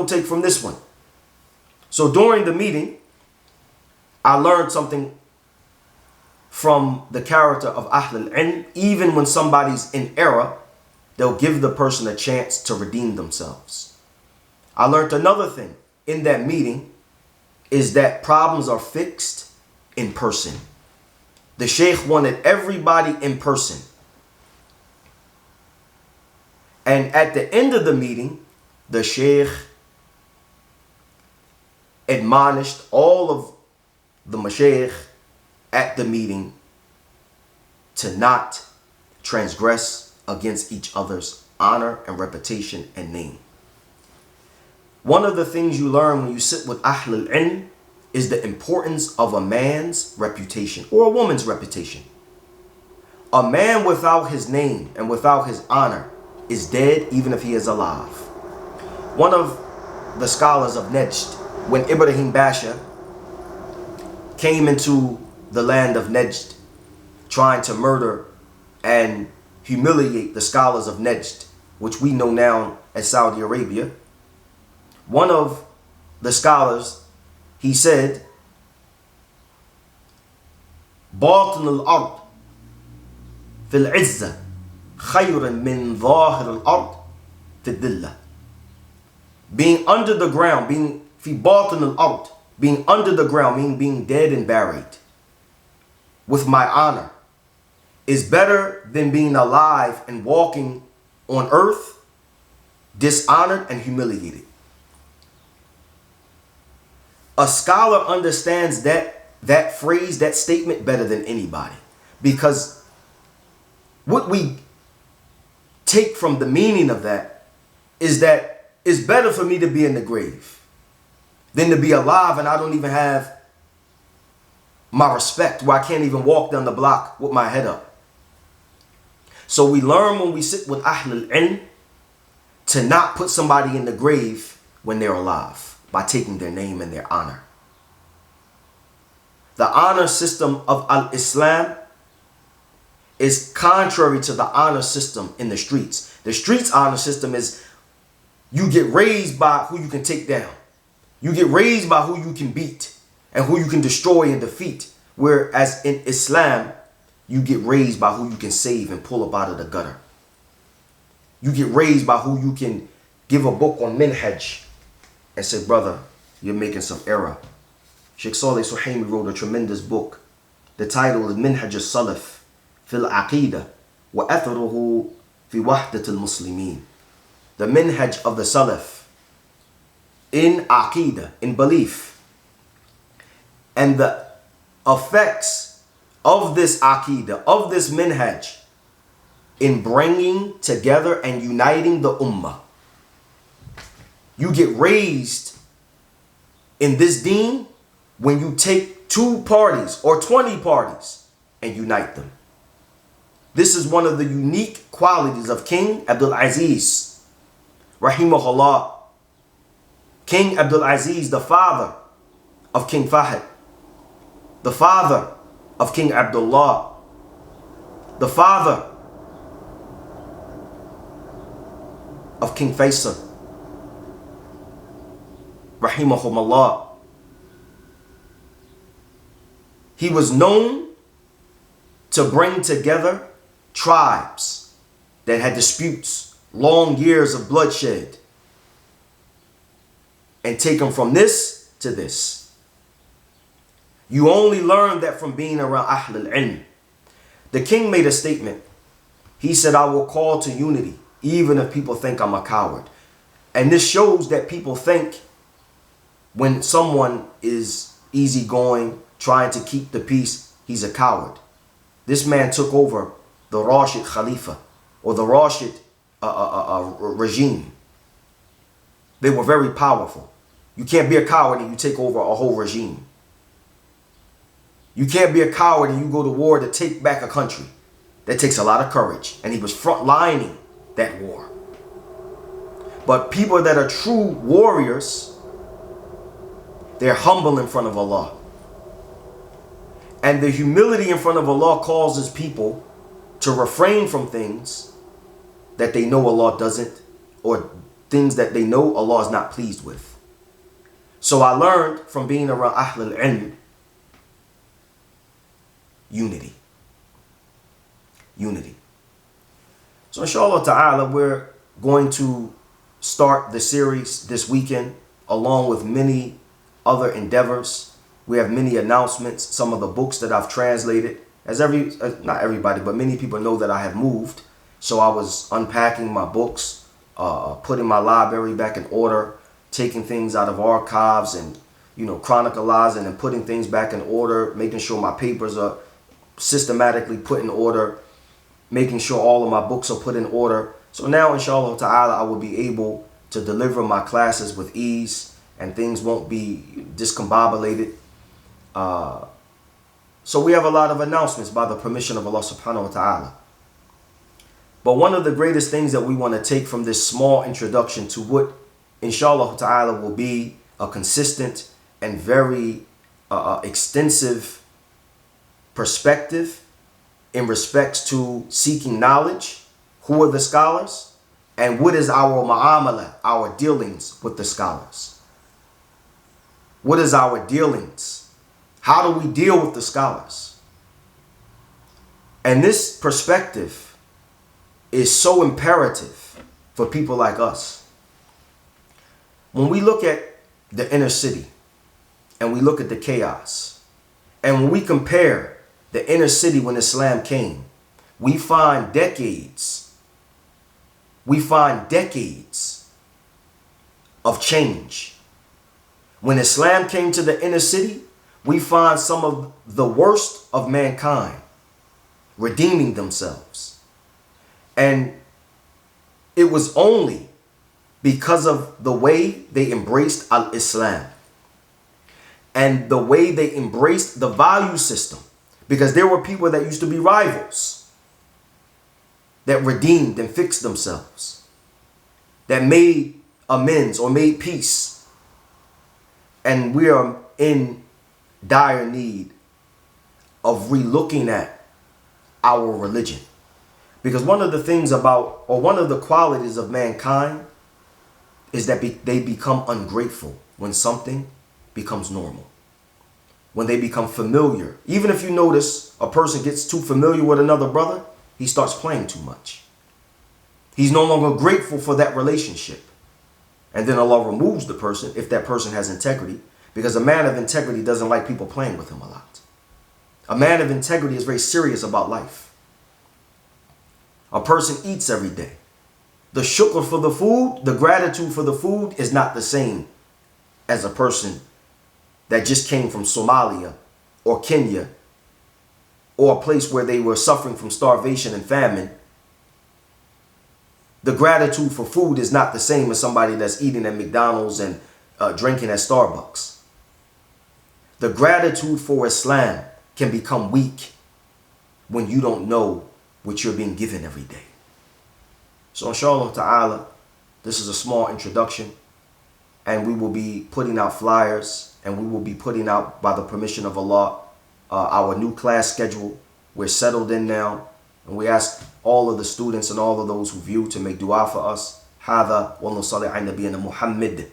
take from this one. So during the meeting, I learned something from the character of Ahlul Ilm. Even when somebody's in error, they'll give the person a chance to redeem themselves. I learned another thing in that meeting is that problems are fixed in person. The Sheikh wanted everybody in person. And at the end of the meeting, the Sheikh admonished all of the Mashaykh at the meeting to not transgress against each other's honor and reputation and name. One of the things you learn when you sit with Ahlul Ilm is the importance of a man's reputation or a woman's reputation. A man without his name and without his honor is dead even if he is alive. One of the scholars of Najd, when Ibrahim Basha came into the land of Najd trying to murder and humiliate the scholars of Najd, which we know now as Saudi Arabia, one of the scholars, he said, باطن الأرض في العزة خير من ظاهر الأرض في الذلة. Being under the ground, being في باطن الأرض, being under the ground, meaning being dead and buried with my honor, is better than being alive and walking on earth dishonored and humiliated. A scholar understands that phrase, that statement better than anybody, because what we take from the meaning of that is that it's better for me to be in the grave than to be alive and I don't even have my respect, where I can't even walk down the block with my head up. So we learn when we sit with Ahlul Ilm to not put somebody in the grave when they're alive by taking their name and their honor. The honor system of Al-Islam is contrary to the honor system in the streets. The streets honor system is you get raised by who you can take down. You get raised by who you can beat and who you can destroy and defeat. Whereas in Islam, you get raised by who you can save and pull up out of the gutter. You get raised by who you can give a book on minhaj and say, brother, you're making some error. Sheikh Saleh Suhaimi wrote a tremendous book. The title is Minhaj al-Salaf fil Aqidah wa atharuhu fi wahdat al-Muslimin. The minhaj of the Salaf in Aqidah, in belief, and the effects of this Aqidah, of this minhaj, in bringing together and uniting the ummah. You get raised in this deen when you take 2 parties or 20 parties and unite them. This is one of the unique qualities of King Abdul Aziz, rahimahullah. King Abdul Aziz, the father of King Fahd, the father of King Abdullah, the father of King Faisal, rahimahumullah. He was known to bring together tribes that had disputes, long years of bloodshed, and take them from this to this. You only learn that from being around Ahlul Ilm. The king made a statement. He said, I will call to unity, even if people think I'm a coward. And this shows that people think when someone is easygoing, trying to keep the peace, he's a coward. This man took over the Rashid Khalifa or the Rashid regime. They were very powerful. You can't be a coward and you take over a whole regime. You can't be a coward and you go to war to take back a country. That takes a lot of courage. And he was frontlining that war. But people that are true warriors, they're humble in front of Allah. And the humility in front of Allah causes people to refrain from things that they know Allah doesn't or things that they know Allah is not pleased with. So I learned from being around Ahl al-Ilm, unity. Unity. So inshallah ta'ala, we're going to start the series this weekend along with many other endeavors. We have many announcements, some of the books that I've translated. As not everybody, but many people know that I have moved. So I was unpacking my books, putting my library back in order, taking things out of archives and, chronicalizing and putting things back in order, making sure my papers are systematically put in order, making sure all of my books are put in order. So now, inshallah ta'ala, I will be able to deliver my classes with ease and things won't be discombobulated. So we have a lot of announcements by the permission of Allah subhanahu wa ta'ala. But one of the greatest things that we want to take from this small introduction to what, inshallah ta'ala, will be a consistent and very extensive perspective in respects to seeking knowledge, who are the scholars, and what is our mu'amala, our dealings with the scholars. What is our dealings? How do we deal with the scholars? And this perspective is so imperative for people like us. When we look at the inner city and we look at the chaos, and when we compare the inner city when Islam came, we find decades of change. When Islam came to the inner city, we find some of the worst of mankind redeeming themselves. And it was only because of the way they embraced al-Islam and the way they embraced the value system. Because there were people that used to be rivals that redeemed and fixed themselves, that made amends or made peace. And we are in dire need of relooking at our religion. Because one of the things about, or one of the qualities of mankind is that they become ungrateful when something becomes normal. When they become familiar. Even if you notice a person gets too familiar with another brother, he starts playing too much. He's no longer grateful for that relationship. And then Allah removes the person if that person has integrity. Because a man of integrity doesn't like people playing with him a lot. A man of integrity is very serious about life. A person eats every day. The shukr for the food, the gratitude for the food is not the same as a person that just came from Somalia or Kenya or a place where they were suffering from starvation and famine. The gratitude for food is not the same as somebody that's eating at McDonald's and drinking at Starbucks. The gratitude for Islam can become weak when you don't know what you're being given every day. So inshallah ta'ala, this is a small introduction, and we will be putting out flyers, and we will be putting out, by the permission of Allah, our new class schedule. We're settled in now, and we ask all of the students and all of those who view to make dua for us. هذا والله صلى على نبينا محمد